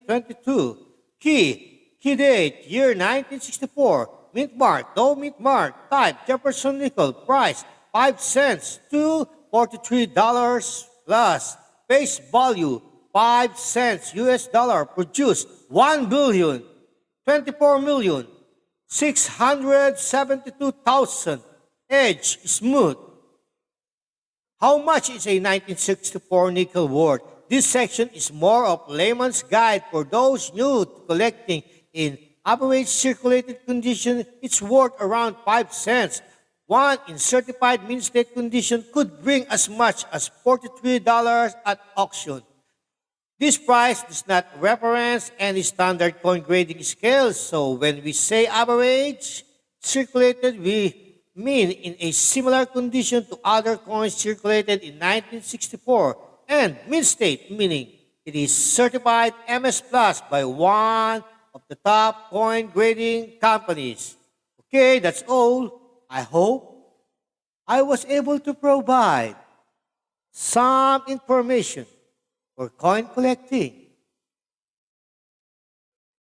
2022. Key date, year 1964. Mint mark, no mint mark. Type, Jefferson nickel. Price, 5 cents to $43 plus. Face value, 5 cents US dollar. Produced, 1,024,672,000. Edge, smooth. How much is a 1964 nickel worth? This section is more of layman's guide for those new to collecting. In average circulated condition, it's worth around 5 cents. One in certified mint state condition could bring as much as $43 at auction. This price does not reference any standard coin grading scales, so when we say average circulated, we mean in a similar condition to other coins circulated in 1964, and mint state, meaning it is certified MS Plus by one of the top coin grading companies. Okay, that's all. I hope I was able to provide some information for coin collecting.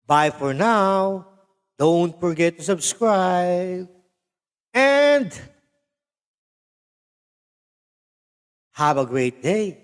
Bye for now. Don't forget to subscribe. And have a great day.